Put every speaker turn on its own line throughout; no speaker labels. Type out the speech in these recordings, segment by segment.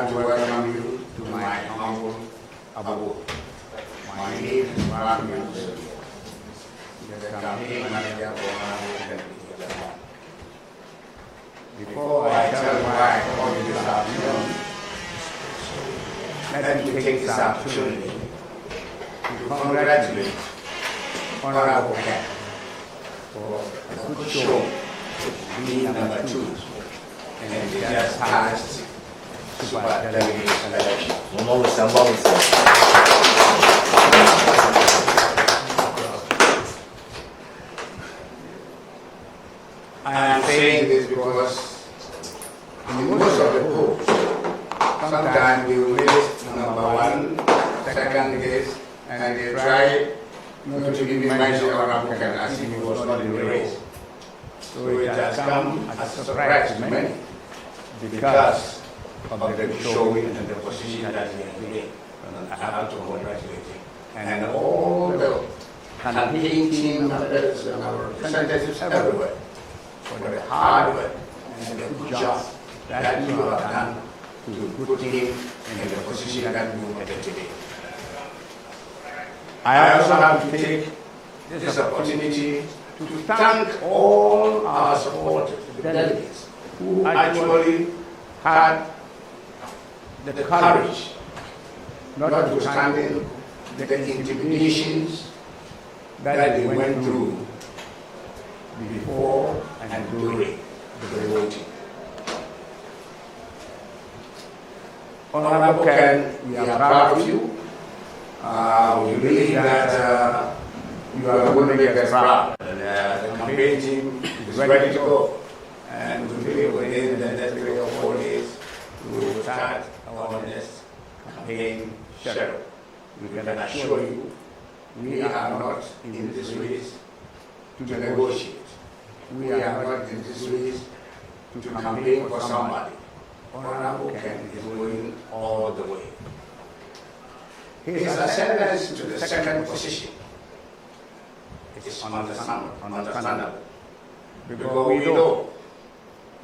have to welcome you to my humble abode. My name is the campaign manager for Ohene. Before I tell you why I called you this afternoon, let me take this opportunity to congratulate Honorable Ken for a good show, being number 2 in the just passed super delegate election. I am saying this because in most of the polls, sometimes we will list number 1, second list, and they try not to even mention Honorable Ken as if he was not in the race. So it has come as a surprise to many because of the showing and the position that he has been. I have to congratulate him. And all the campaign team members and our representatives everywhere for the hard work and the good job that you have done to put him in the position that you are today. I also have to take this opportunity to thank all our supporters, the delegates, who actually had the courage, notwithstanding the intimidations that they went through before and during the voting. Honorable Ken, we are proud of you. We believe that you are going to make us proud. And the campaign team is ready to go. And we believe within the next 3 or 4 days, we will start our next campaign schedule. We can assure you, we are not in this race to negotiate. We are not in this race to campaign for somebody. Honorable Ken is going all the way. His ascendance to the second position is understandable. Because we know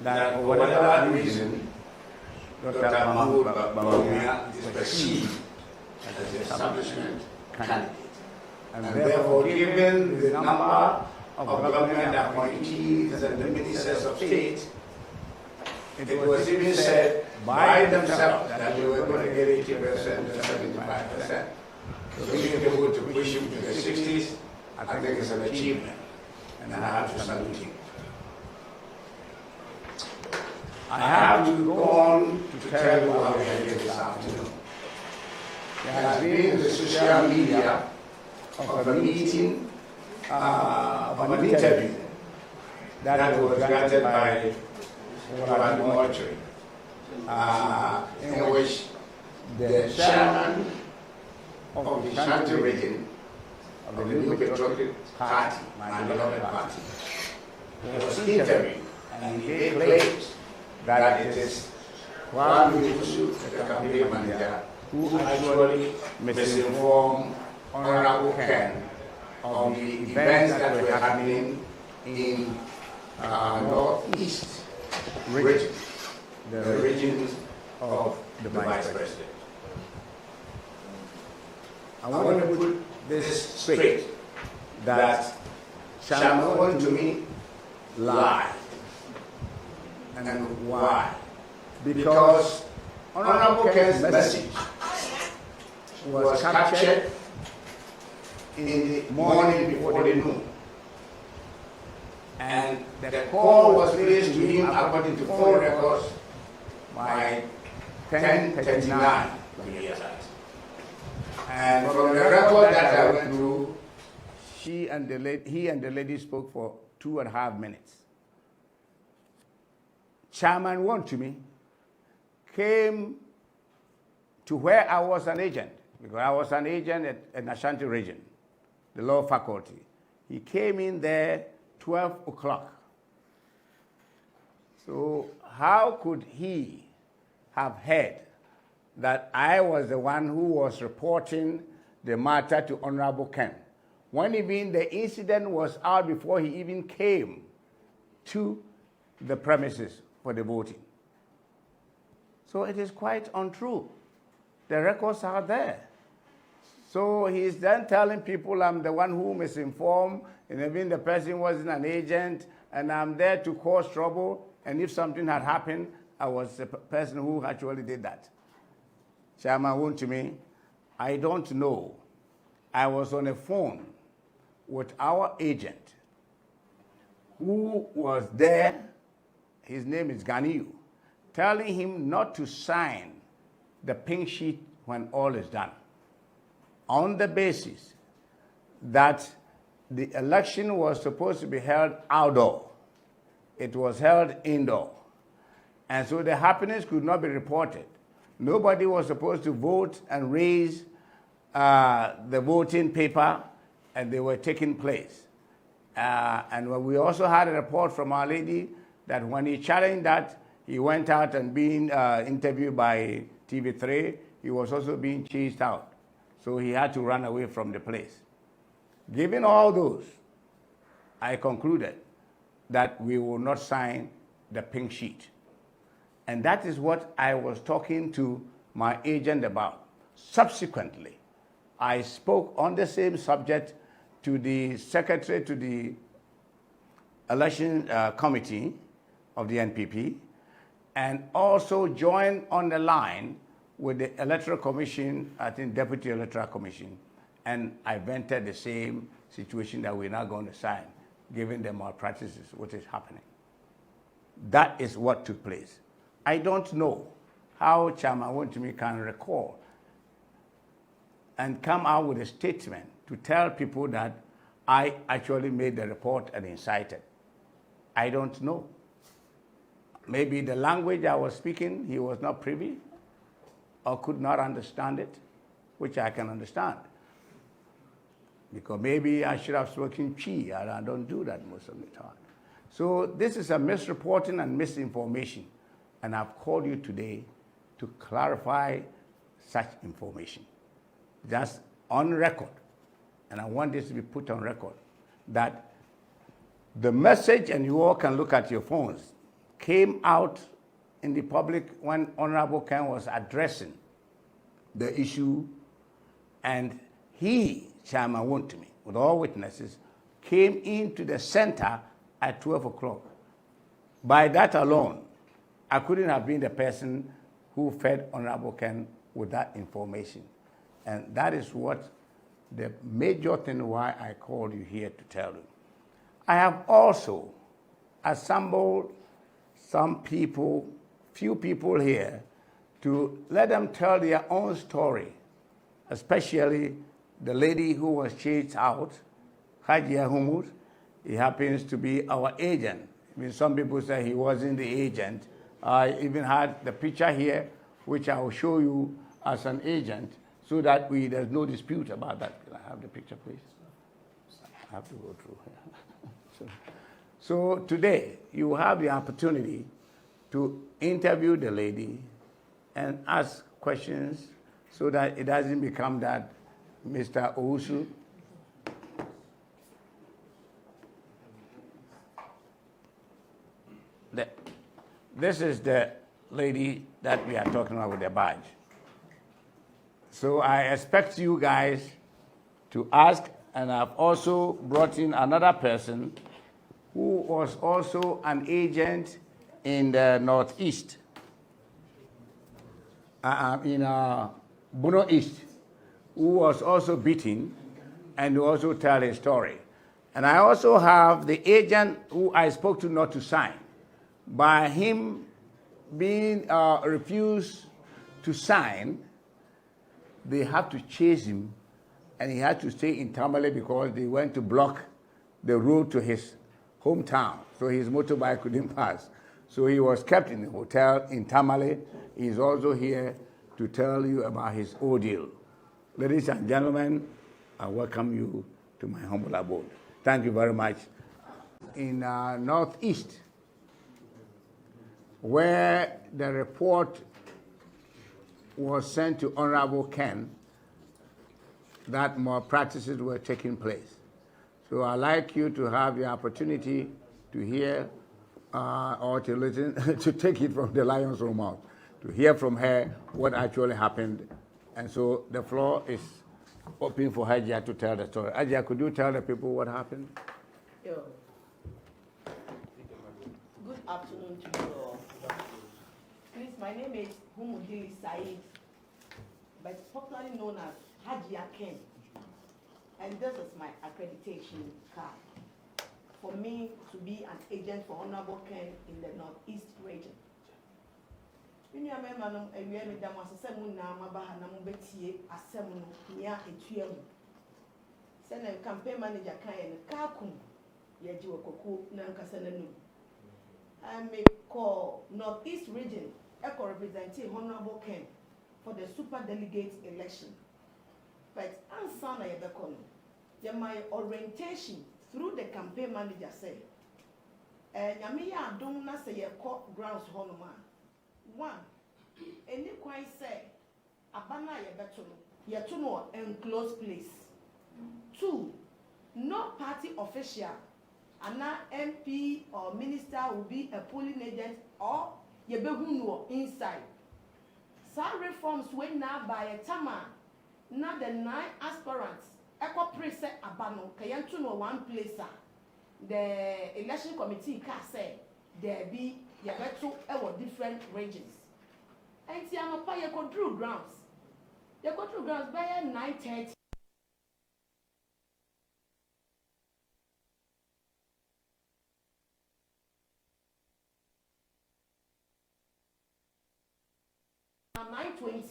that for whatever reason, Dr. Mahmoud Bawumia is perceived as the establishment candidate. And therefore, given the number of government appointees and the ministers of state, it was even said by themselves that we were going to get 80% to 75%. So being able to push him to the 60s, I think it's an achievement. And I have to salute him. I have to go on to tell you how we are here this afternoon. There has been the social media of a meeting, of an interview that was granted by Mortuary, in which the chairman of the Shanti region of the New Patriotic Party, my beloved party, was interviewed, and he claims that it is one the campaign manager who actually misinformed Honorable Ken of the events that were happening in Northeast region, the region of the Vice President. I want to put this straight, that Shaman to me lied. And why? Because Honorable Ken's message was captured in the morning before the noon. And the call was placed to him according to phone records by 10:39. And from the record that I went through, he and the lady spoke for 2.5 minutes. Chairman Wontumi came to where I was an agent, because I was an agent at Ashanti region, the law faculty. He came in there 12 o'clock. So how could he have heard that I was the one who was reporting the matter to Honorable Ken, when even the incident was out before he even came to the premises for the voting? So it is quite untrue. The records are there. So he's then telling people I'm the one who misinformed, and even the person wasn't an agent, and I'm there to cause trouble, and if something had happened, I was the person who actually did that. Chairman Wontumi, I don't know. I was on a phone with our agent who was there, his name is Ganiyu, telling him not to sign the pink sheet when all is done, on the basis that the election was supposed to be held outdoor. It was held indoor. And so the happenings could not be reported. Nobody was supposed to vote and raise the voting paper, and they were taking place. And we also had a report from Our Lady that when he challenged that, he went out and being interviewed by TV3, he was also being chased out. So he had to run away from the place. Given all those, I concluded that we will not sign the pink sheet. And that is what I was talking to my agent about. Subsequently, I spoke on the same subject to the secretary to the election committee of the NPP, and also joined on the line with the Electoral Commission, I think Deputy Electoral Commission, and I vented the same situation that we're not going to sign, given the malpractices, what is happening. That is what took place. I don't know how Chairman Wontumi can recall and come out with a statement to tell people that I actually made the report and incited. I don't know. Maybe the language I was speaking, he was not privy or could not understand it, which I can understand. Because maybe I should have spoken Chi, and I don't do that most of the time. So this is a misreporting and misinformation, and I've called you today to clarify such information. Just on record, and I want this to be put on record, that the message, and you all can look at your phones, came out in the public when Honorable Ken was addressing the issue, and he, Chairman Wontumi, with all witnesses, came into the center at 12 o'clock. By that alone, I couldn't have been the person who fed Honorable Ken with that information. And that is what the major thing why I called you here to tell you. I have also assembled some people, few people here, to let them tell their own story, especially the lady who was chased out, Hajia Humud. He happens to be our agent. I mean, some people say he wasn't the agent. I even had the picture here, which I will show you as an agent, so that there's no dispute about that. Can I have the picture, please? I have to go through here. So today, you have the opportunity to interview the lady and ask questions so that it doesn't become that Mr. Owusu. This is the lady that we are talking about with the badge. So I expect you guys to ask, and I've also brought in another person who was also an agent in the Northeast, in Bono East, who was also beaten and who also tell his story. And I also have the agent who I spoke to not to sign. By him being refused to sign, they had to chase him, and he had to stay in Tamale because they went to block the road to his hometown, so his motorbike couldn't pass. So he was kept in the hotel in Tamale. He's also here to tell you about his ordeal. Ladies and gentlemen, I welcome you to my humble abode. Thank you very much. In Northeast, where the report was sent to Honorable Ken that more practices were taking place. So I'd like you to have the opportunity to hear or to listen, to take it from the lion's own mouth. to hear from her what actually happened. And so the floor is open for Hajia to tell the story. Hajia, could you tell the people what happened?
Yo. Good afternoon to you all. Please, my name is Humudili Said, but popularly known as Agyapong. And this is my accreditation card for me to be an agent for Honorable Ken in the Northeast region. When you remember, I really damn was a seven now, Mabahana Betie, a seven near a tuum. Send a campaign manager Kayan, Kakum, Yajo Coco, Nankasananu. I may call Northeast region, Echo representing Honorable Ken for the super delegate election. But answer na my orientation through the campaign manager say, Yamiya don't na say court grounds honoma. One, any quite say, Abana Yatuno enclosed place. Two, no party official, Anna MP or minister will be a polling agent or Yebehuno inside. Some reforms went now by a tama. Now the 9 aspirants, Echo Preset Abano, Kayantuno one placer. The election committee can say there be Yabetu ever different regions. And Tiamapa Yako drew grounds. Yako drew grounds by 9:30. Now 9:20.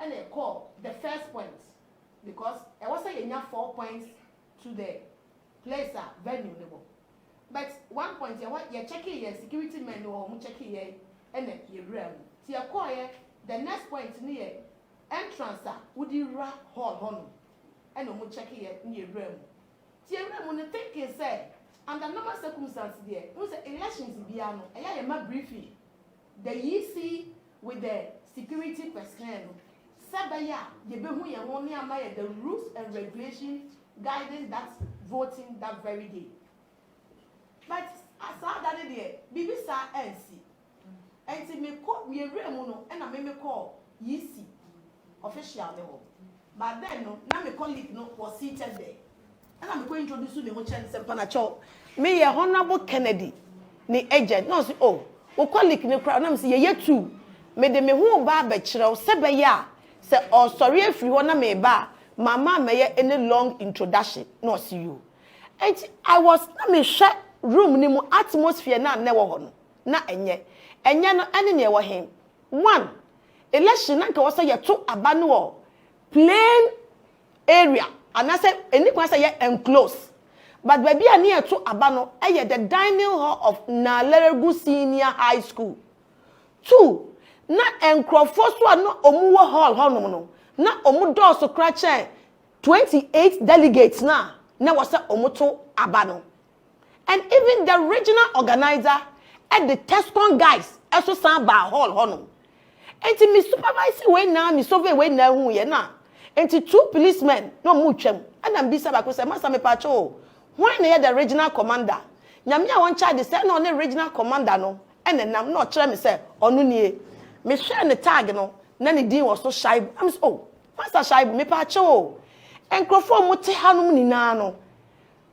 And they call the first point because I was saying 4 points to the place venue level. But 1 point you're checking your security men or checking your and your realm. See a call the next point near entrance would you hall honor and checking your realm. See a realm when the thinking say under normal circumstances there was elections piano and I am a briefing the EC with the security personnel. Sabaya, the rules and regulations guiding that voting that very day. But as I that day, BBC NC. And to me call me a real and I may call YC official level. But then no, now my colleague no was seated there. And I'm going to introduce you the whole chance and Panacho. Me a Honorable Kennedy, the agent, no, oh, colleague no crowd, I'm saying ye too. Me de me who ba bechira sebaya. Say, oh, sorry if you wanna me ba, mama may any long introduction, no see you. And I was na me share room ni mu atmosphere na never hon. Na enye no any near him. One, election na was say to abanu plain area. And I said any one say enclosed. But baby near to abano, the dining hall of Naleregu Senior High School. Two, na enkrofo so no omuwo hall hono na omudo so krache 28 delegates na was omoto abano. And even the regional organizer and the Tescon guys also stand by hall hono. And me supervise we na me survey we na hu ye na. And 2 policemen no mu twem. And am bisa ba ko say masa me pacho. Why na the regional commander? Nyame a won charge say na on regional commander no. And nam no kire me say onu nie. Me share the tag no na ne din was so shy. I'm so oh master shy me pa cho enkrofo mo te hanum nyina no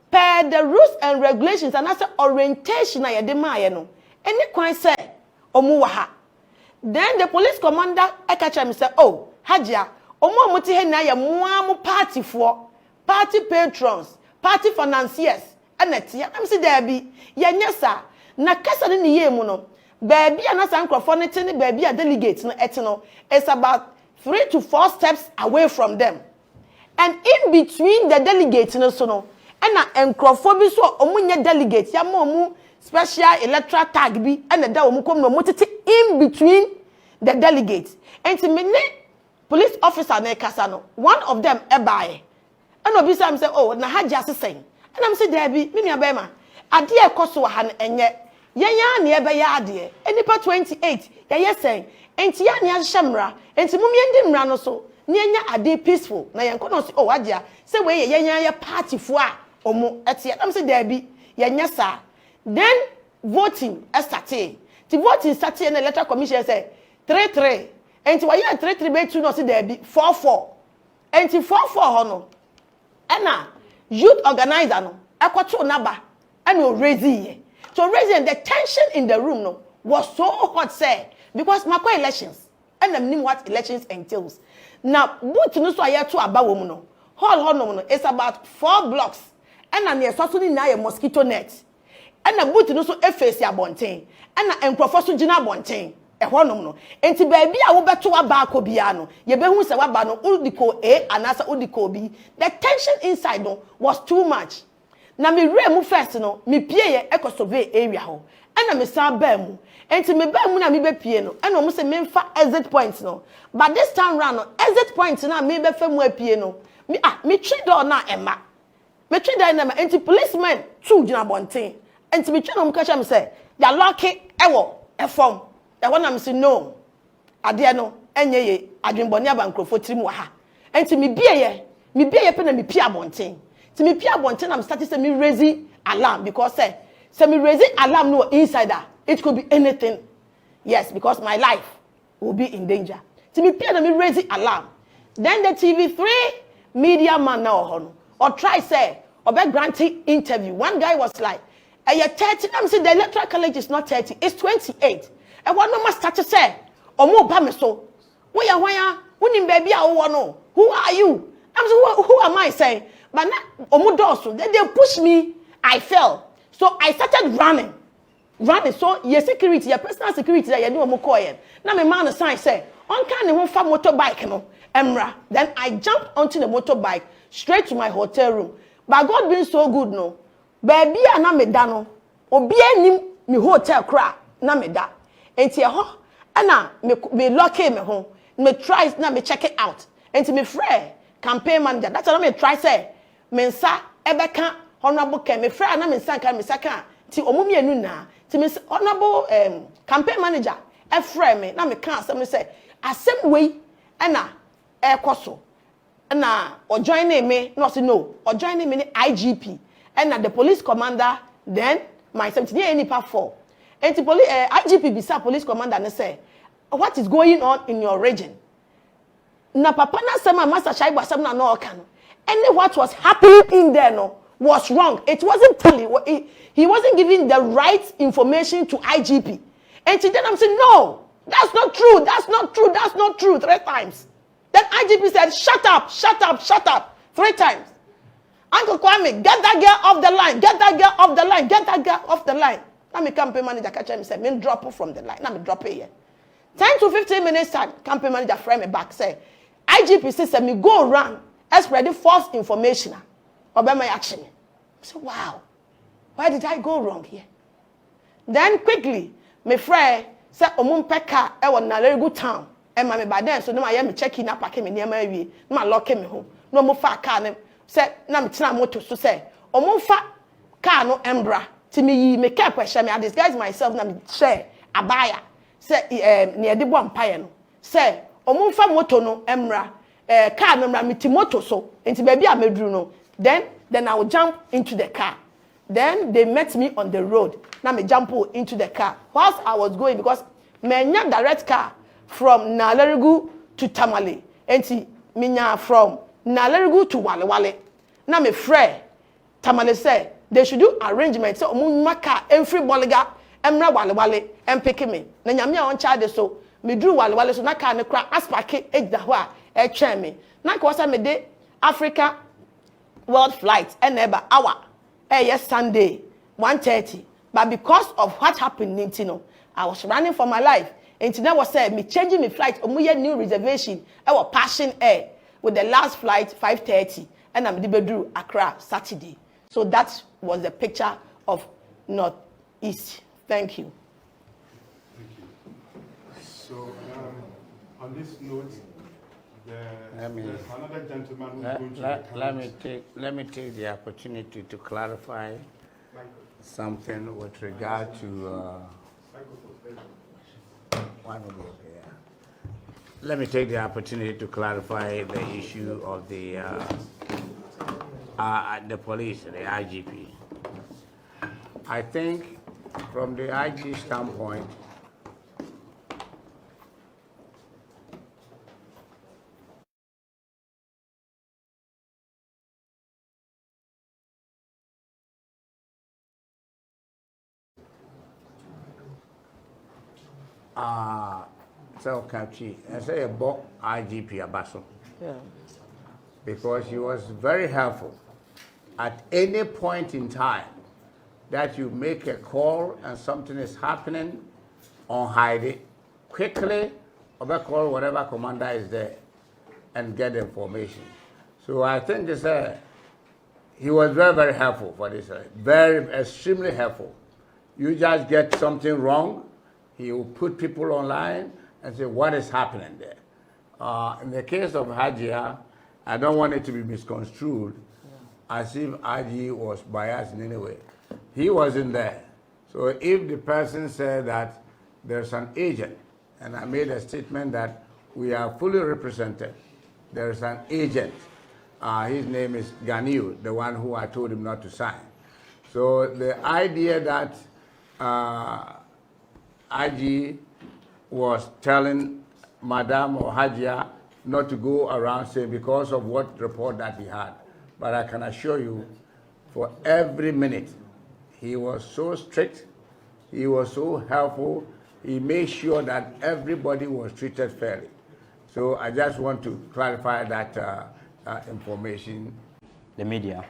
per the rules and regulations and as orientation na ye de maaye no any kwan say omo wa ha. Then the police commander ekacha me say oh Hajia omo mo te he na ye mo party for party patrons party financiers anete am say there be ye nyesa na kasa ne ye mu no baby and microphone baby a delegate no etino it's about 3 to 4 steps away from them. And in between the delegates no so no and microphone bi so omunye delegate ya mo special electoral tag bi and da omu kom no motete in between the delegates. And to me police officer na kasa no one of them ebae and obi say say oh na Hajia sesen and I'm say there be me nua be ma ade e koso wa ha no enye yenya na ebe ya ade enipa 28 ye sen enti ya na hyemra enti mum ye ndi mra no so na yenya ade peaceful na yenko no so oh Hajia say we ye yenya ye party fo a omo ete am say there be yenya sa then voting started the voting started and the electoral commission say 3-3. And why you 3-3 be 2 no see there be 4-4. And 4-4 hono. Ena youth organizer no ekwoto naba and no raising. So raising the tension in the room no was so hot say because mako elections and them knew what elections entails. Now boot no so aye to aba wo mu no. Hall no it's about 4 blocks. And na so so ni na a mosquito net. And na boot no so e face abonten. And na enkrofo so gina abonten. Ehwonom no enti baabi a wo beto aba akobia no ye behu se waba no udiko A anasa udiko B. The tension inside no was too much. Na me mu first no me pie ye ekosove area ho and na me san ba mu enti me ba mu na me be pie no and omo se me mfa exit point no but this time round no exit point na me be fa mu apie no me twi door na ema me twi door na ema enti policemen two gina bonten enti me twi no mka sha me say ya lucky ewo efom e wona me say no ade no enye ye adwenbone abankrofo tirim wa ha enti me bie ye pe na me pia bonten ti me pia bonten am start say me raise alarm because say me raise alarm no insider it could be anything. Yes, because my life will be in danger. To me pia na me raise alarm. Then the TV3 media man now or try say or be granting interview. One guy was like, "You're 30." I'm saying the electoral college is not 30, it's 28. And one no must start to say, "Or more ba me so. Why winning baby no. Who are you?" I'm saying, who am I saying? But now omo they push me, I fell. So I started running. So your security, your personal security that you do omo call yen. Now my man sign say, "On can the fa motorbike no." Emra. Then I jumped onto the motorbike straight to my hotel room. But God being so good no. Baby na me da no. Obi anim me hotel kra na me da. Enti ho na me lock me ho. Me try na me check it out. Enti me frɛ campaign manager. That's how me try say me nsa ebeka honorable Ken me frɛ na me nsa kan me saka ti omo mienu na. Ti me honorable campaign manager e frɛ me na me kan asem say asem wei na ekoso na o join me no say no o join me ni IGP and na the police commander then myself near any part 4 and the police IGP bisa police commander ne say what is going on in your region na papa na sama master Shaibu asem na no oka no and what was happening in there no was wrong. It wasn't telling he wasn't giving the right information to IGP and then I'm saying no, that's not true, that's not true, that's not true 3 times. Then IGP said, shut up, 3 times. Uncle Kwame, get that girl off the line, get that girl off the line, get that girl off the line. Now my campaign manager catch him and say, me drop her from the line. Now me drop her here. 10 to 15 minutes time, campaign manager frame me back, say, IGP says, me go around, spreading false information about my action. I say, wow, why did I go wrong here? Then quickly, my friend said, Omumpeka, I was in a very good town. And my by then, so no, I am checking up, I came in near my way, no, lock him home. No more far car, said, Nam motor to say, or more fat car, no embra. To me, make up question me, I disguise myself, Nam say, a buyer, say, near the one pioneer. Say, or more fat motor, no embra, car, no mitimoto so, into baby, I may do no. Then I will jump into the car. Then they met me on the road. Now me jump into the car. Whilst I was going, because me not direct car from Nalerigu to Tamale. Enti minya from Nalerigu to Wale. Now me frère Tamale say they should do arrangement. So omu car every boliga emra Wale and pick me. Na nyame on charge so me drew Wale so na car ne kra aspake ejda ho a e twen me. Na ko say me de Africa world flight and never hour. Yes Sunday 1:30. But because of what happened in Tino, I was running for my life. And today was said me changing my flight. New reservation. I was passing air with the last flight 5:30, and I'm Bedru Accra Saturday. So that was the picture of Northeast. Thank you.
Thank you. So on this note, there's another gentleman who's going to
let me take the opportunity to clarify something with regard to let me take the opportunity to clarify the issue of the police, the IGP. I think from the IG standpoint, so Kachi, I say about IGP Abaso.
Yeah.
Because he was very helpful. At any point in time that you make a call and something is happening, unhide it quickly, or call whatever commander is there and get information. So I think this, he was very, very helpful for this. Very, extremely helpful. You just get something wrong, he will put people online and say, what is happening there? In the case of Hajia, I don't want it to be misconstrued as if Haji was biased in any way. He wasn't there. So if the person said that there's an agent, and I made a statement that we are fully represented, there's an agent. His name is Ganiu, the one who I told him not to sign. So the idea that IG was telling Madam or Hajia not to go around saying because of what report that he had. But I can assure you, for every minute, he was so strict, he was so helpful, he made sure that everybody was treated fairly. So I just want to clarify that information.
The media.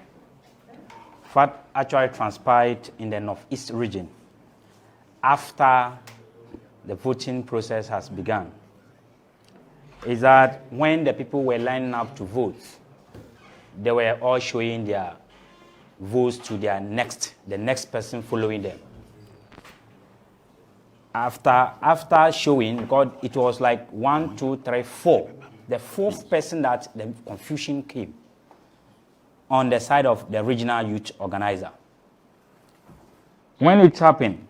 What actually transpired in the Northeast region after the voting process has begun is that when the people were lining up to vote, they were all showing their votes to the next person following them. After showing, because it was like 1, 2, 3, 4, the fourth person that the confusion came on the side of the regional youth organizer. When it happened,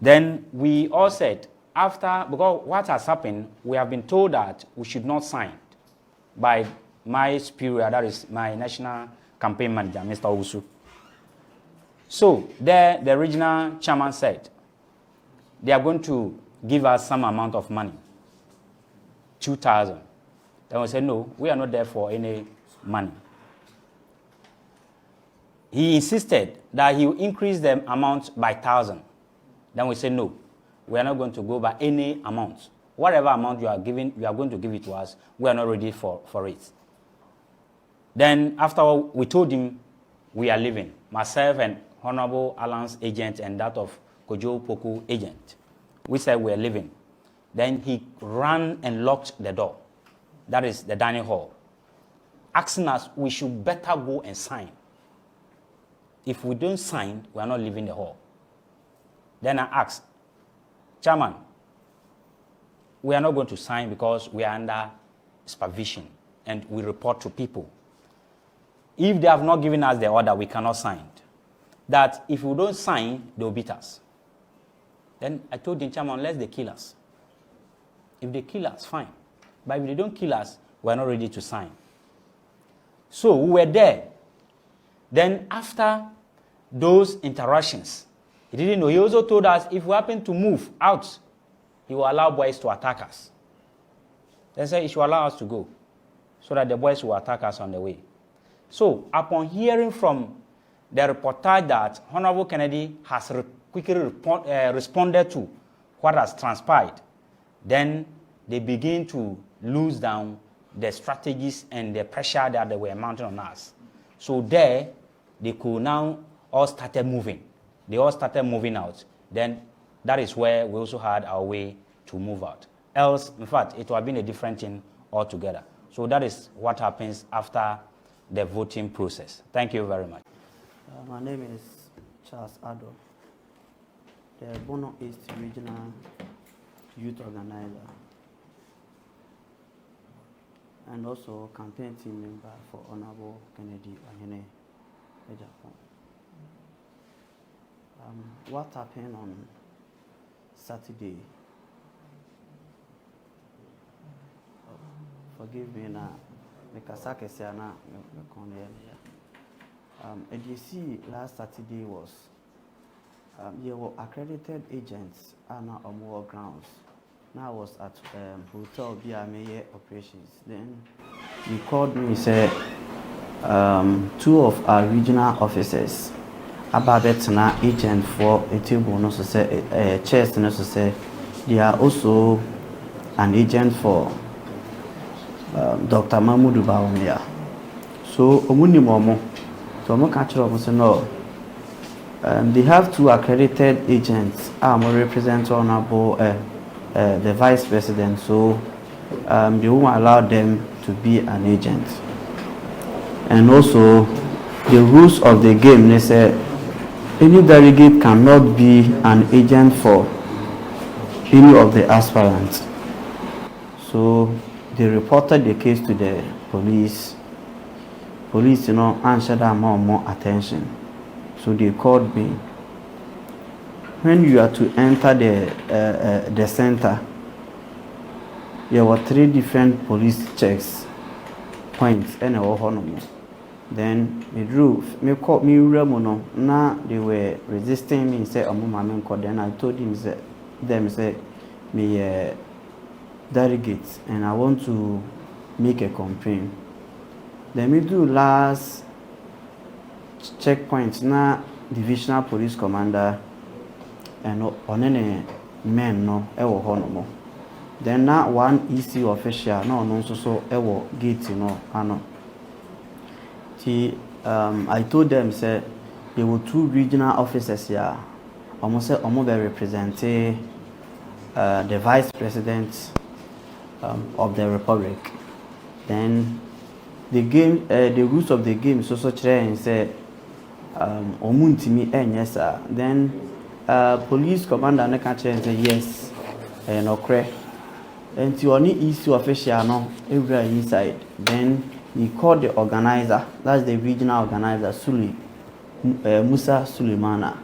then we all said, because what has happened, we have been told that we should not sign by my superior, that is my national campaign manager, Mr. Owusu. So there, the regional chairman said, they are going to give us some amount of money, 2,000. Then we said, no, we are not there for any money. He insisted that he will increase the amount by 1,000. Then we said, no, we are not going to go by any amount. Whatever amount you are giving, you are going to give it to us. We are not ready for it. Then after we told him we are leaving, myself and Honorable Alan's agent and that of Kojo Poku agent, we said we are leaving. Then he ran and locked the door. That is the dining hall, asking us we should better go and sign. If we don't sign, we are not leaving the hall. Then I asked, Chairman, we are not going to sign because we are under supervision and we report to people. If they have not given us the order, we cannot sign. That if we don't sign, they will beat us. Then I told the chairman, unless they kill us. If they kill us, fine. But if they don't kill us, we are not ready to sign. So we were there. Then after those interactions, he didn't know. He also told us if we happen to move out, he will allow boys to attack us. They said he should allow us to go so that the boys will attack us on the way. So upon hearing from the reportage that Honorable Kennedy has quickly responded to what has transpired, then they begin to lose down the strategies and the pressure that they were mounting on us. So there, they could now all started moving. They all started moving out. Then that is where we also had our way to move out. Else, in fact, it would have been a different thing altogether. So that is what happens after the voting process. Thank you very much.
My name is Charles Ado, the Bono East Regional Youth Organizer, and also campaign team member for Honorable Kennedy Ohene, Agyapong. What happened on Saturday? Forgive me now. ADC last Saturday was you were accredited agents on our grounds. Now I was at hotel BMA operations. Then he called me and said 2 of our regional officers about that agent for a table no so say chest no so say they are also an agent for Dr. Mahmoud Bawumia. So omuni momo, so mo catch up say no. They have 2 accredited agents. Represent honorable the vice president. So they won't allow them to be an agent. And also the rules of the game. They say any delegate cannot be an agent for any of the aspirants. So they reported the case to the police. Police, answered them more attention. So they called me. When you are to enter the center, there were 3 different police checks points and a honor. Then me drew me called me remono. Now they were resisting me. Say then I told them say me delegates and I want to make a complaint. Then me do last checkpoint na divisional police commander and onene men no ewo honomo. Then na one EC official no so ewo gate ano. I told them say there were 2 regional officers here. Almost say be representing the vice president of the republic. Then the game, the rules of the game so and say omuntimi enyesa. Then police commander na catch and say yes and okre. And to only issue official no every inside. Then he called the organizer, that's the regional organizer, Musa Suleimana.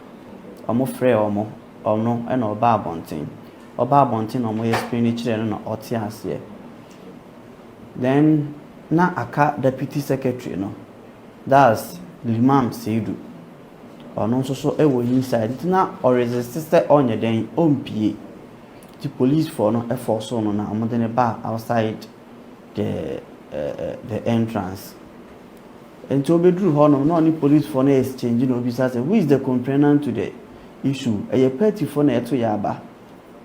Omo frɛ omo ɛna ɔba abɔnten na ɔmo explain kyerɛ no na ɔte aseɛ. Then na aka deputy secretary no, that's Limam Seidu. Ɔno nso so ɛwɔ inside na ɔresist sɛ ɔnyɛ den ɔmpie. The police for no force no na ɔmo de ne ba outside the entrance. And to be true, not only police for no exchange, who is the complainant to the issue? A petty for no to Yaba.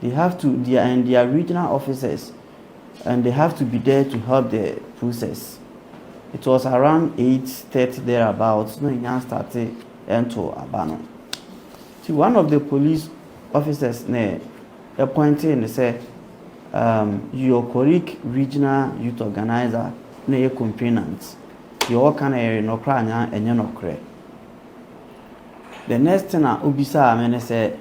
They have to, they are regional officers, and they have to be there to help the process. It was around 8:30 thereabouts. No, it started into Abano. See, one of the police officers appointed and said, your colleague regional youth organizer na your complainant your kind of no cranya and no cre. The next thing I ubisa amene say,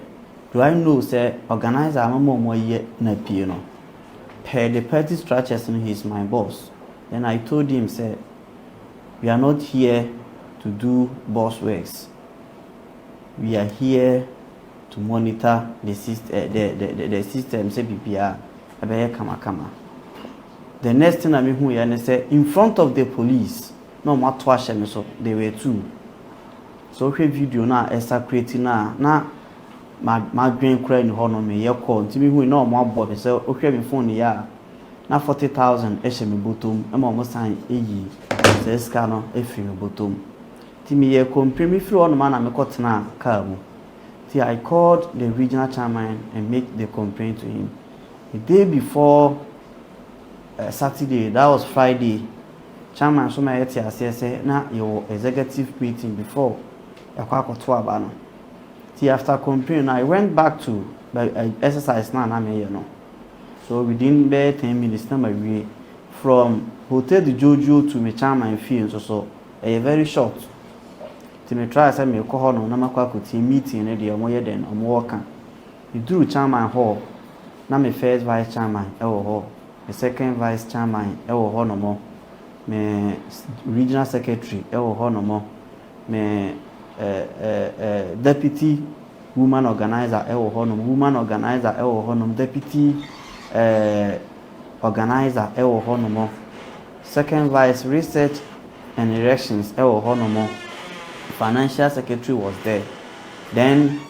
do I know say organizer more ye na piano per the party structures and he's my boss. Then I told him say we are not here to do boss works. We are here to monitor the system say BPR. The next thing I mean say in front of the police, no matter so there were 2. So okay video na esa create na my brain cry in honor me ye call nti me hu na mo abo say okay me phone ya na 40,000 ehye me bottom e mo sign eyi say ska no efi me bottom ti me ye complain me free on man na me kotena car mu. See, I called the regional chairman and make the complaint to him. The day before Saturday, that was Friday, chairman so my say na your executive meeting before See, after complaining, I went back to exercise now no. So within 10 minutes, now from Hotel de Jojo to my chairman fee so a very short. To me try say me call no na makwa kuti meeting na dey omo ye den omo work. You do chairman hall. Na me first vice chairman e wo ho. The second vice chairman e wo ho no mo. Me regional secretary e wo ho no mo. Me deputy woman organizer e wo ho no. Woman organizer e wo ho no. Deputy organizer e wo ho no mo. Second vice research and elections e wo ho no mo. Financial secretary was there. Then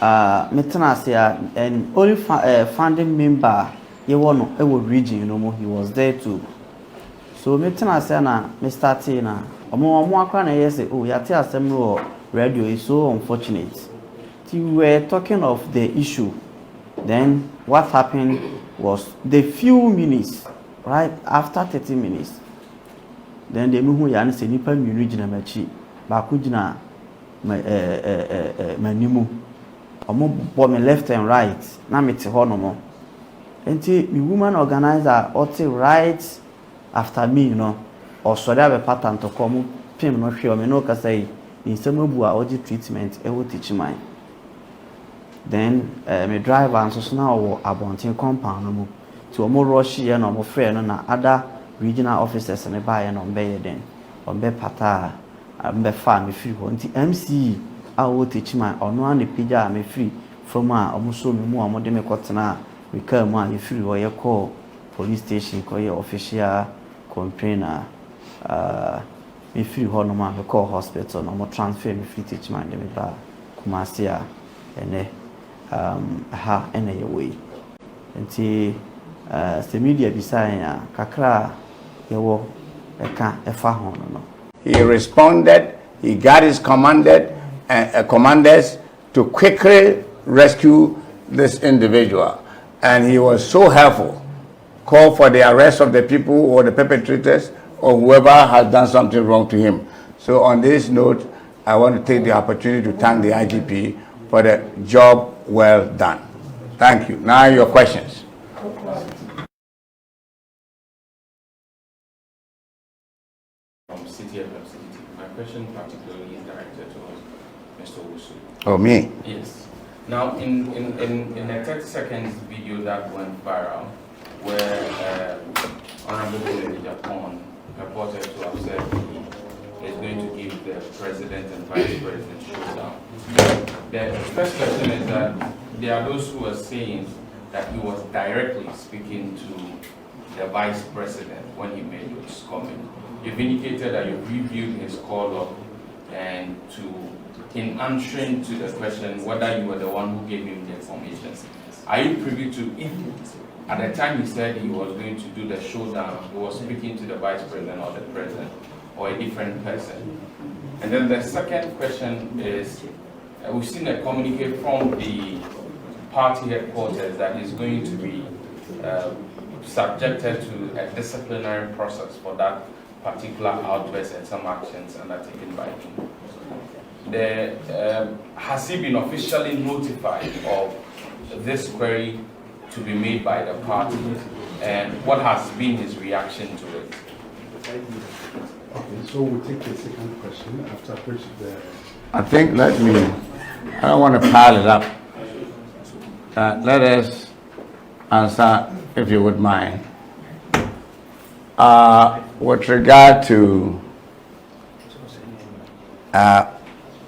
and only funding member he was region, he was there too. So me started na say, oh yati assembly radio is so unfortunate. We were talking of the issue Then what happened was the few minutes, right after 30 minutes, then the who yan say nipa mienu gina machi baako gina manimu omo bo me left and right na me te ho no mo enti the woman organizer oti right after me, you know, or so there be pattern to come pim no hwe o me no ka say insemabu a oji treatment e wo teach mine. Then me driver and so now wo abontin compound no mu ti o mo rush ye no mo frɛ no na other regional officers ne ba ye no be ye den on be pata be fa me free ho nti MC a wo teach mine ono an pija me free from a omo so me mu omo de me kotena we come mu a ye free wo ye call police station ko ye official complainer me free ho no ma me call hospital no mo transfer me free teach mine de me ba Kumasi a ene ha ene ye way nti se media bisan ya kakra ye wo eka efa ho no.
He responded, he got his commanders to quickly rescue this individual, and he was so helpful. Call for the arrest of the people or the perpetrators or whoever has done something wrong to him. So on this note, I want to take the opportunity to thank the IGP for the job well done. Thank you. Now your questions.
From CTFM. My question particularly is directed towards Mr. Wusu.
Oh, me?
Yes. Now, in a 30 seconds video that went viral, where Honorable Agyapong reported to have said he is going to give the president and vice president showdown. The first question is that there are those who are saying that he was directly speaking to the vice president when he made his comment. You've indicated that you've reviewed his call-up and in answering to the question whether you were the one who gave him the information. Are you privy to if at the time he said he was going to do the showdown, he was speaking to the vice president or the president or a different person? And then the second question is, we've seen a communique from the party headquarters that is going to be subjected to a disciplinary process for that particular outburst and some actions undertaken by him. Has he been officially notified of this query to be made by the party, and what has been his reaction to it?
Okay, so we'll take the second question after which
I think I don't want to pile it up. Let us answer, if you would mind. With regard to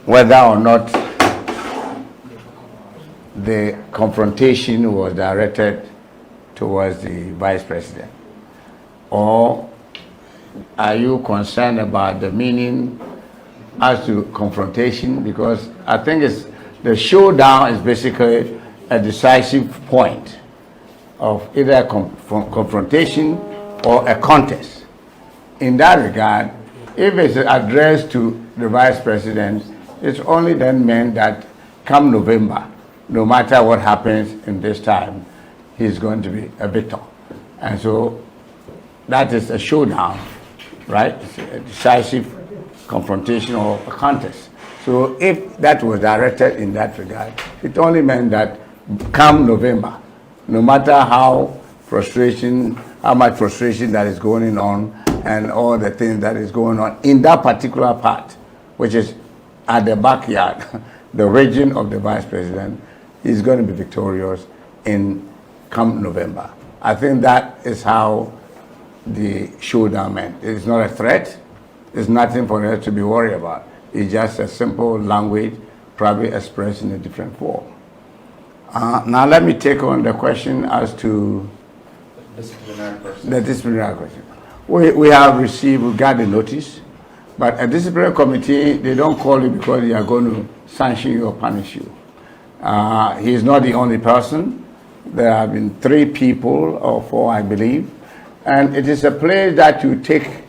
whether or not the confrontation was directed towards the vice president, or are you concerned about the meaning as to confrontation? Because I think the showdown is basically a decisive point of either a confrontation or a contest. In that regard, if it's addressed to the vice president, it's only then meant that come November, no matter what happens in this time, he's going to be a victor. And so that is a showdown, right? It's a decisive confrontation or a contest. So if that was directed in that regard, it only meant that come November, no matter how much frustration that is going on and all the things that is going on in that particular part, which is at the backyard, the region of the vice president, is going to be victorious in come November. I think that is how the showdown meant. It's not a threat. There's nothing for us to be worried about. It's just a simple language, probably expressed in a different form. Now let me take on the question as to the disciplinary question. We have got the notice, but a disciplinary committee, they don't call you because they are going to sanction you or punish you. He is not the only person. There have been 3 people or 4, I believe. And it is a place that you take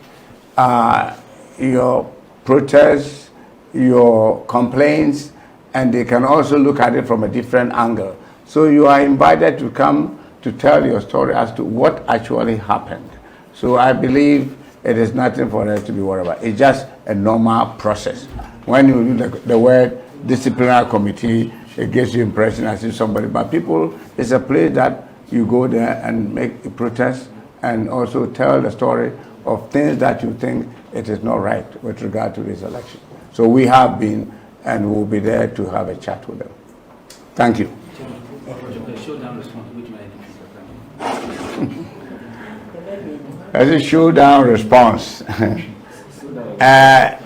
your protests, your complaints, and they can also look at it from a different angle. So you are invited to come to tell your story as to what actually happened. So I believe it is nothing for us to be worried about. It's just a normal process. When you do the word disciplinary committee, it gives you impression as if somebody, but people, it's a place that you go there and make a protest and also tell the story of things that you think it is not right with regard to this election. So we have been and will be there to have a chat with them. Thank you.
Showdown response, which may
As a showdown response, I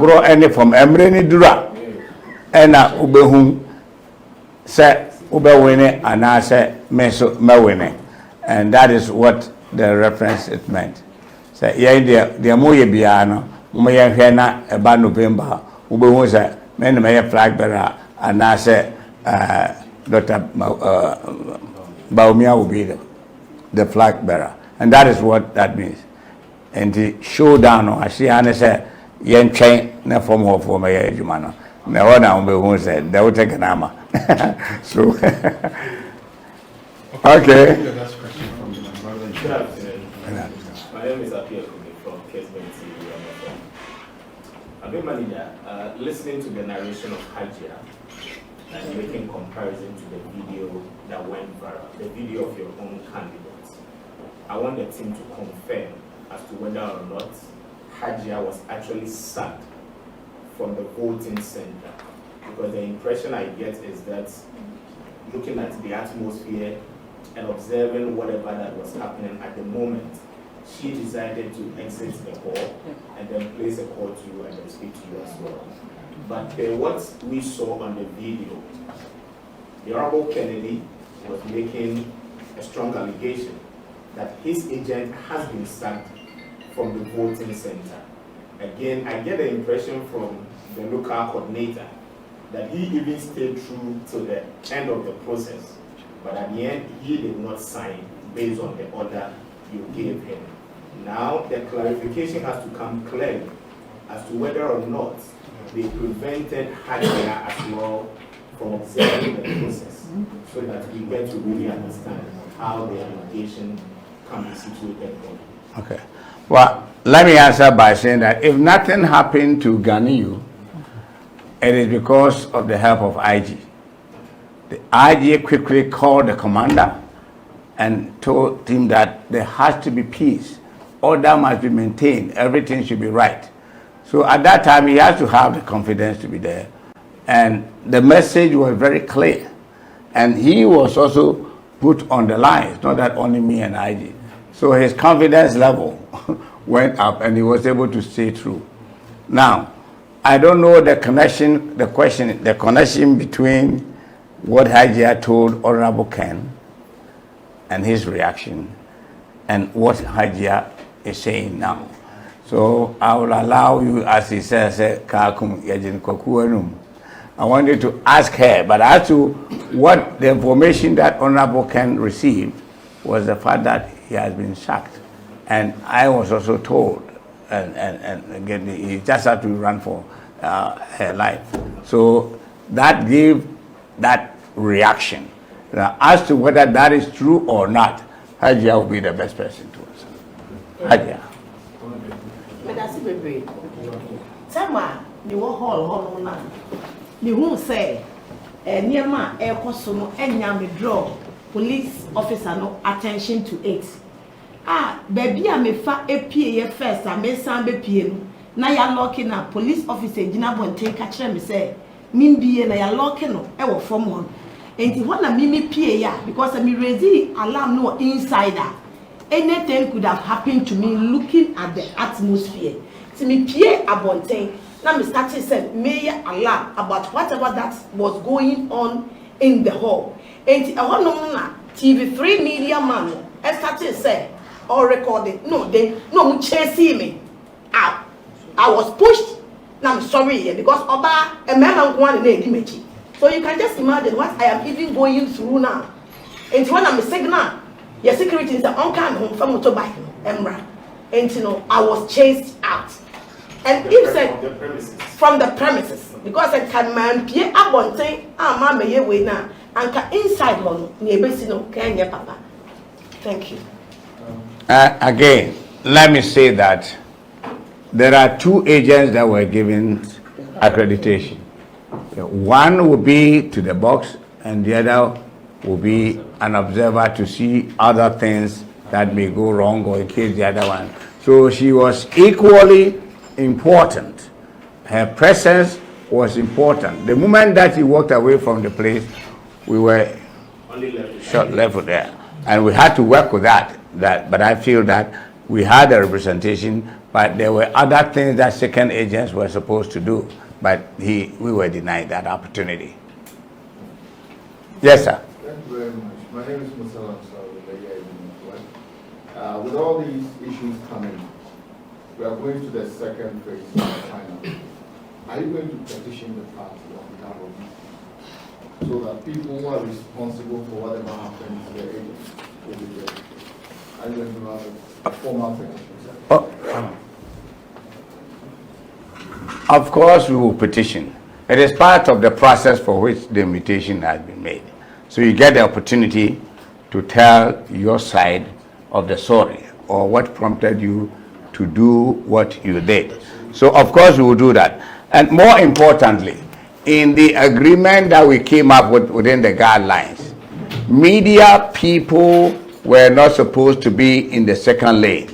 grow any from Emreni Dura and Ubehum say Ubewine and I say Meso Mewine, and that is what the reference it meant. Say, yeah, the Amoye Biano, Umaya Hena, about November, Ubehum say, men may flag bearer, and I say, Dr. Baumia will be the flag bearer, and that is what that means. And the showdown, I see, and I say, Yen chain, no form of for my Jumano. No one now who said they will take an armor. So, okay.
The last question from my brother.
Good afternoon. My name is Agyapong from Kesman TV. I've been manager, listening to the narration of Hajia and making comparison to the video that went viral, the video of your own candidates. I want the team to confirm as to whether or not Hajia was actually sacked from the voting center, because the impression I get is that looking at the atmosphere and observing whatever that was happening at the moment, she decided to exit the hall and then place a call to you and then speak to you as well. But what we saw on the video, the Honorable Kennedy was making a strong allegation that his agent has been sacked from the voting center. Again, I get the impression from the local coordinator that he even stayed through till the end of the process, but at the end, he did not sign based on the order you gave him. Now, the clarification has to come clearly as to whether or not they prevented Hajia as well from observing the process, so that we get to really understand how the allegation can be situated.
Okay. Well, let me answer by saying that if nothing happened to Ganiyu, it is because of the help of IG. The IG quickly called the commander and told him that there has to be peace. Order must be maintained. Everything should be right. So at that time, he has to have the confidence to be there. And the message was very clear. And he was also put on the line. It's not that only me and IG. So his confidence level went up and he was able to stay true. Now, I don't know the connection between what Hajia told Honorable Ken and his reaction and what Hajia is saying now. So I will allow you, as he says, I wanted to ask her, but as to what the information that Honorable Ken received was the fact that he has been sacked. And I was also told, and again, he just had to run for her life. So that gave that reaction. Now, as to whether that is true or not, Hajia will be the best person to answer. Hajia.
But that's it, Sama, the hall, now. The who say, near my air costume, and yam draw police officer no attention to it. Baby, I may fa a PA first, I may sound be piano. Now you're locking up police officer, Gina Bonte, catch them, say, mean be and you're locking up, I will form one. And you want a mimi PA, because I'm ready, alarm no insider. Anything could have happened to me looking at the atmosphere. To me, Pierre Abonte, now me started saying, Mayor alarm about whatever that was going on in the hall. And I want no TV3 media man, I started saying, or recorded, no, they no chasing me out. I was pushed. Now I'm sorry because Oba a man one in so you can just imagine what I am even going through now. And when I'm a signal, your security is the unkind home from motorbike, Emra. And you know, I was chased out. And if say
From the premises.
from the premises, because I can man pie abonten ama me ye we na anka inside one na ebesi no kan ye papa. Thank you.
Again, let me say that there are two agents that were given accreditation. One will be to the box, and the other will be an observer to see other things that may go wrong or in case the other one. So she was equally important. Her presence was important. The moment that he walked away from the place, we were short left there. And we had to work with that. But I feel that we had a representation, but there were other things that second agents were supposed to do. But we were denied that opportunity. Yes, sir.
Thank you very much. My name is Musala. With all these issues coming, we are going to the second phase of the final. Are you going to petition the party on behalf of you so that people who are responsible for whatever happens to their agents will be there? Are you going to have a formal petition?
Of course, we will petition. It is part of the process for which the invitation has been made. So you get the opportunity to tell your side of the story or what prompted you to do what you did. So of course we will do that. And more importantly, in the agreement that we came up with within the guidelines, media people were not supposed to be in the second lane.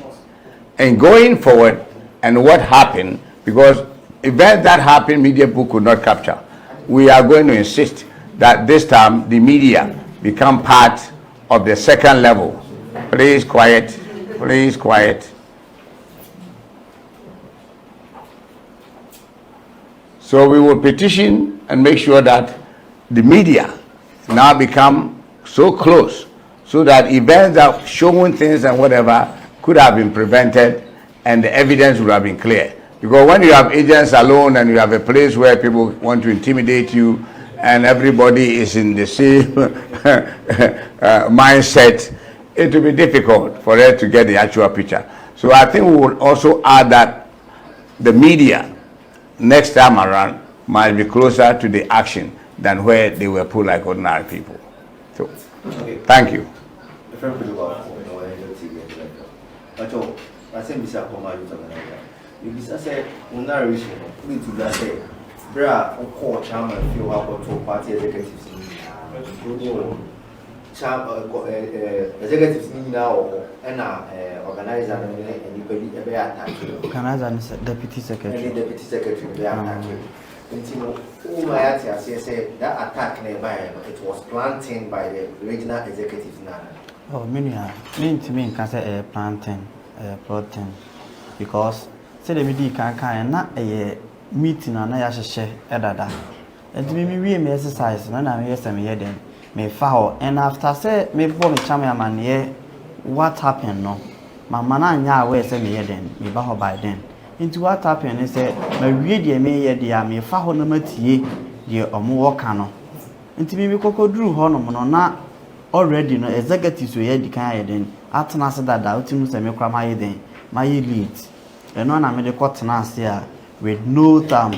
And going forward, and what happened, because events that happened, media people could not capture. We are going to insist that this time the media become part of the second level. Please quiet, please quiet. So we will petition and make sure that the media now become so close so that events that showing things and whatever could have been prevented and the evidence would have been clear. Because when you have agents alone and you have a place where people want to intimidate you and everybody is in the same mindset, it will be difficult for us to get the actual picture. So I think we will also add that the media next time around might be closer to the action than where they were put like ordinary people. So, thank you.
Executives now and organizer
Organizer deputy secretary.
Deputy secretary that attack nearby, it was planted by the regional executives now.
Oh, many to me can say planting, plotting, because say the media can not a meeting and I share edada. And to me, we exercise, and I'm here some year then. Me foul and after say me born champion man here what happened no my man anya away say me then me ba by then into what happened is say my wie me here dia me fa ho na matie de omo worka no into me kokoduru ho no no na already no executives we here di kan here then atena se dada utimu say me kwa my then my lead and na me de kotena se a with no time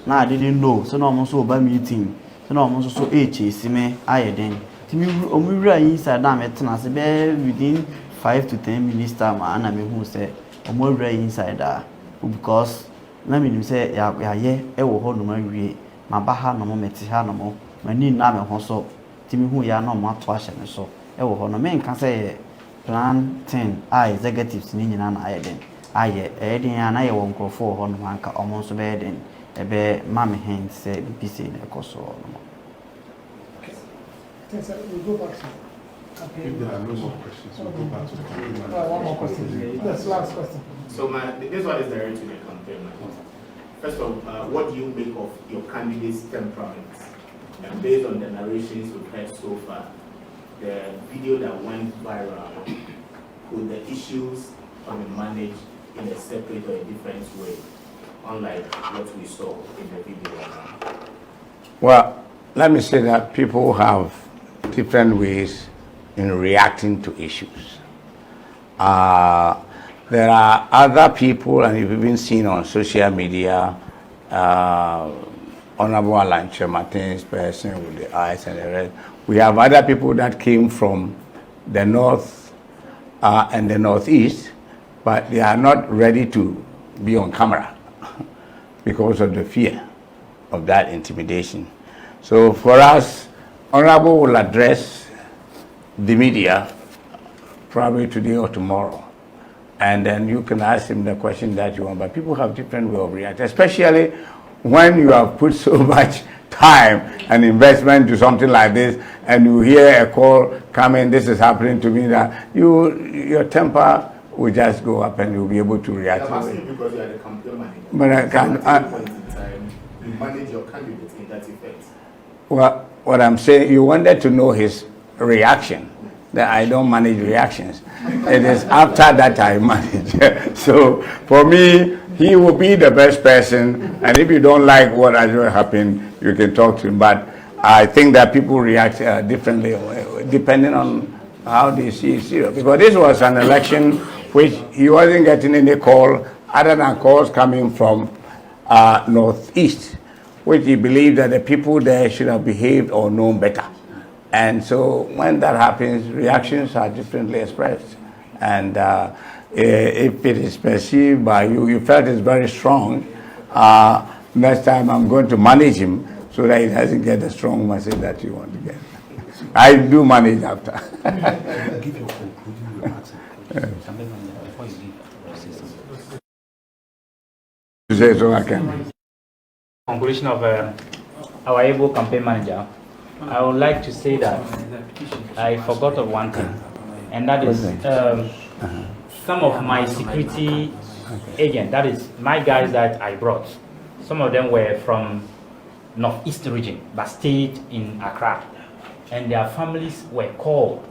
na I didn't know so no mo so ba meeting. So no almost so HC me then. Timi omura inside na metena se be within 5 to 10 minutes time and me who say omura inside because na me say ya ye e wo ho no ma wie ma ba ha no mo meti ha no mo mani na me ho so timi hu ya no mo ato ahye me so e wo ho no me nka say plan 10 executives ni nyina na then aye e den ya na ye wo nkrofo ho no anka omo so be den ebe mama hand say BBC na ekoso no.
Okay. We go back to if there are no more questions, we'll go back to the campaign.
One more question. Yes, last question.
So this one is directed to the campaign. First of all, what do you make of your candidate's temperament? And based on the narrations we've heard so far, the video that went viral, could the issues be managed in a separate or a different way? Unlike what we saw in the video.
Well, let me say that people have different ways in reacting to issues. there are other people, and you've even seen on social media, Honorable Alan Martin's person with the eyes and the rest. We have other people that came from the north and the northeast, but they are not ready to be on camera because of the fear of that intimidation. So for us, Honorable will address the media probably today or tomorrow. And then you can ask him the question that you want. But people have different way of reacting, especially when you have put so much time and investment to something like this, and you hear a call coming, this is happening to me, that your temper will just go up and you'll be able to react.
I'm asking because you are the campaign manager.
But I can.
You manage your candidate in that effect.
Well, what I'm saying, you wanted to know his reaction. That I don't manage reactions. It is after that I manage. So for me, he will be the best person. And if you don't like what has happened, you can talk to him. But I think that people react differently depending on how they see it serious. Because this was an election which he wasn't getting any call other than calls coming from northeast, which he believed that the people there should have behaved or known better. And so when that happens, reactions are differently expressed. And if it is perceived by you, you felt it's very strong, next time I'm going to manage him so that he doesn't get the strong message that you want to get. I do manage after.
Give your concluding remarks before you leave.
To say so I can.
Conclusion of our able campaign manager, I would like to say that I forgot of one thing, and that is some of my security agents, that is my guys that I brought, some of them were from northeast region but stayed in Accra, and their families were called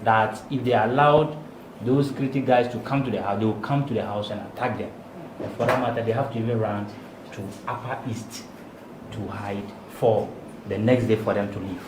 that if they allowed those security guys to come to the house, they will come to the house and attack them. And for that matter, they have to even run to Upper East to hide for the next day for them to leave.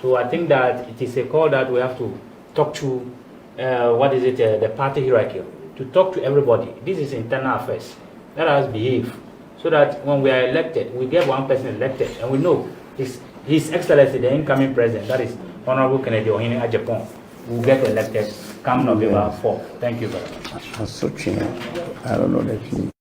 So I think that it is a call that we have to talk to, the party hierarchy, to talk to everybody. This is internal affairs. Let us behave so that when we are elected, we get one person elected and we know His Excellency, the incoming president, that is Honorable Kennedy Ohene Agyapong, will get elected come November 4th. Thank you very much.
I'm so cheap. I don't know that you.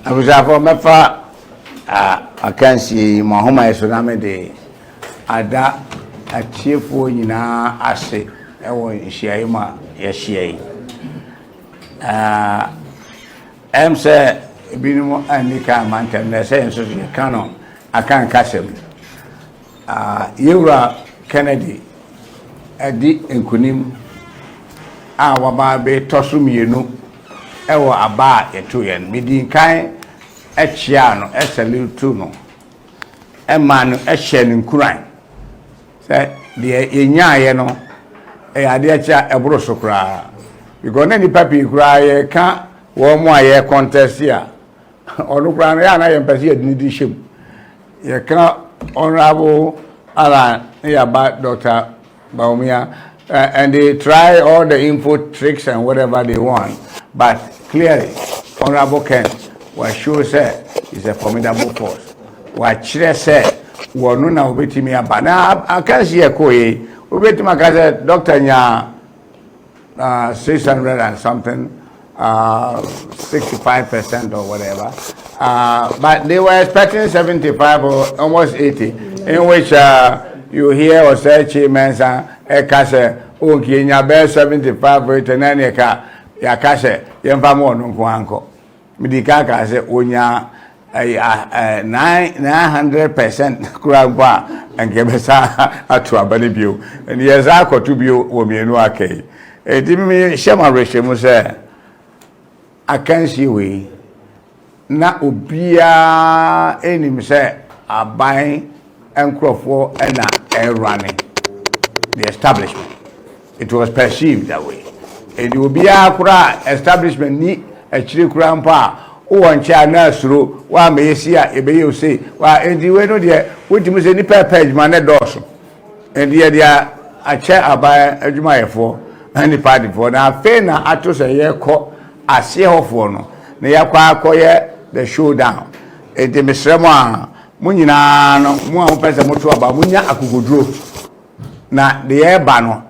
I was for Mefa. I can see Mahoma Tsunami de Ada a chief in our assay. I want Shiaima, yes, she. I'm say, Binimo and Nika Mountain, the same so you canon. I can't catch him. Yura Kennedy, Adi and Kunim, our baby Tosum, you know. Ewo aba eto yen midin kan echia no esalitu no ema no ehye ne nkuran se de yenyaye no e ade echa ebro sokra because na ni papi kura ye ka wo mu aye contest ya onu kura no ya na ye mpese ye ni di shem ye ka honorable ala ya ba Dr. Baumia and they try all the info tricks and whatever they want. But clearly, Honorable Ken was sure said is a formidable force. What Chile said, we no na ubetimi aba. Na akasi ekoye, ubetimi akasi Dr. Nya 600 and something, 65% or whatever. But they were expecting 75 or almost 80, in which you hear or say Chimensa ekase okay nya be 75 89 ka ya kase yemfa mo no nko midika ka se onya 900% kura gba anke besa atu abane bio and yes akotu bio wo mienu akai me shema reshemu say akansi we na obia enim say aban enkrofo na running the establishment. It was perceived that way. And obia kura establishment ni achiri kura mpa o ncha na suro wa meyesi a ebeye say wa endi we no de wotimi say ni page man doso and ye dia ache aban adwumayefo ani party for na fe na ato say ye ko ase hofo no na ye kwa akoye the showdown enti mesremo a munyina no mu a pese moto aba munya akogoduro na de ye ba no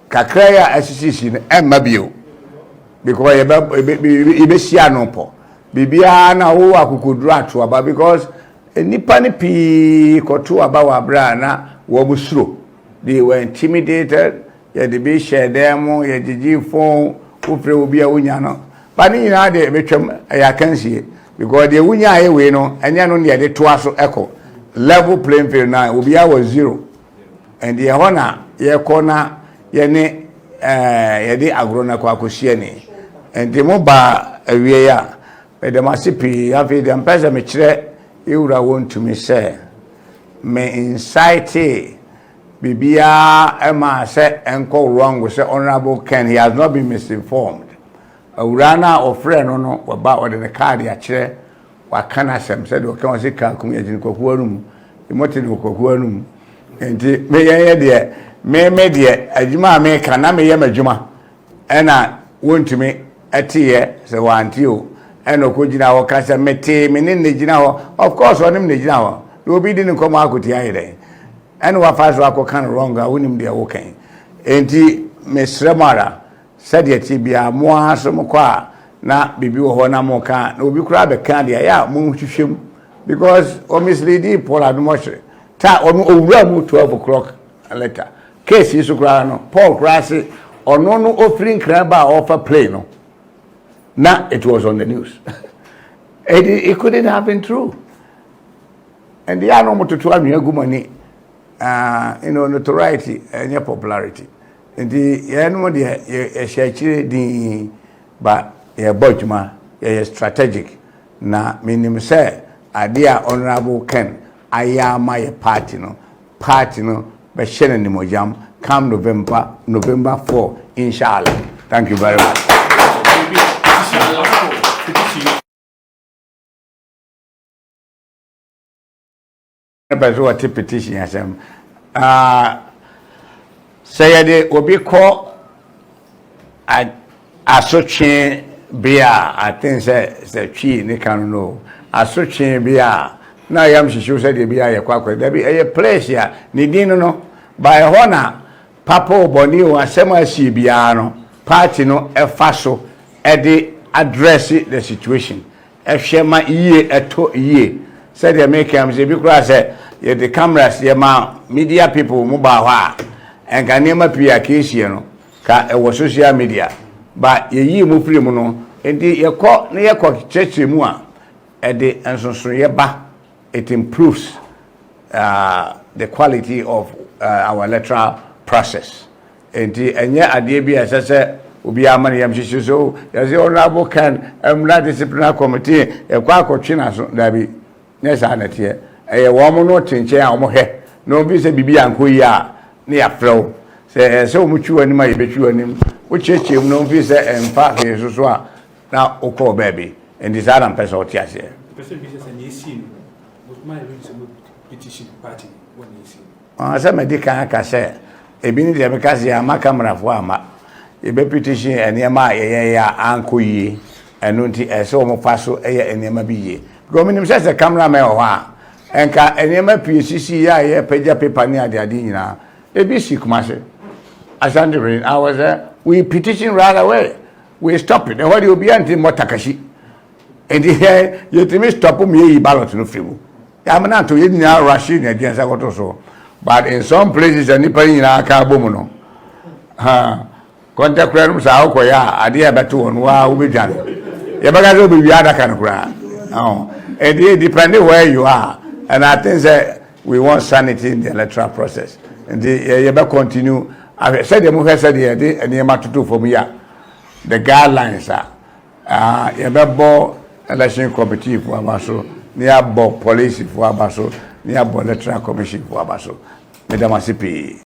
kakra ya asisi no emma bio because ye be sia no po bibia na wo akogoduro ato aba because nipa ne pi koto aba wa bra na wo busuro. They were intimidated. You had to be shared them, you had to give phone, who will be a winyano. But you know, I can see it because the winya away no, and you know, the twaso echo level playing field now will be our 0. And the honor, ye corner, ye ne, ye de agrona kwa kusieni. And the moba away ya, but the massipi, have the ambassador me chere, you would want to me say, me incite. Bibia Emma said enko wrong with say Honorable Ken. He has not been misinformed. Urana or friend no about what in the card ya chere wa kana sem said o kan se kan kum yajin kokuwa rum imoti no kokuwa rum enti me ye de me de adwuma me kan na me ye madwuma ena wontumi atiye se wanti o ena okogina wo ka se mete me ne negina ho of course onim negina ho obi di nko ma akoti ayire. And what fast wako kind of wrong, I wouldn't be okay. Enti Miss Remara said yet Tibia more some qua na bibi hona moka no be crab a candy ya moon to shim because o Miss Lady Paul Admoshe ta on 12 o'clock later. Case is no Paul Grassy or no offering crabba off a plane. Now it was on the news. It couldn't have been true. And the animal to 12 year good money. Notoriety and your popularity. And the animal, a share but a bojma, a strategic. Na minim say, a dear Honorable Ken, I am my party no, but Shannon Mojam, come November 4, inshallah. Thank you very much. What petition has say they will be called a searching beer. I think say tree, they can know a searching beer. Now, I am she said the beer a quack. There be a place here, Nidino no by honor, Papo Bonio, and Sema Sibiano, party no, a faso, Eddie address the situation. A shema ye a to ye. Said they make him say because the cameras the media people mobile and can never be a case no social media but ye mu free mu no enti ye call na ye church mu a e de ensonso ye ba it improves the quality of our electoral process enti enye ade bi asese obi amane yam hihye so ye Honorable Ken disciplinary committee e kwa akotwe na so da bi yes, I net here. A woman not change our mohe. No visa be uncle ya near flow. Say so much you and my bet you and him, which you no visa and fact is so now Oko baby and this Adam person yes here.
Business and you see with my petition party when you see.
Some medical say a bini de because ya ma camera for ama. A petition and yama ya uncle ye and nunti as so faso and yama be. Government says a cameraman or and can any PCC ya pager paper near the Adina. A BC commercial. As under I was there, we petition right away. We stop it. And what you be anti Motakashi? And here you stop me ballot no free. I'm not to eat now rushing against a lot so. But in some places, a nipper in our carbono. Contact rooms are okay. I dear better on wow, we done. Yabaga will be other kind of ground. Oh. And depending where you are, and I think that we want sanity in the electoral process. And you better continue I said the movie said the name to for me. The guidelines are election committee for Abaso, near police for Abaso, near electoral commission for Abaso. Madam Asipi.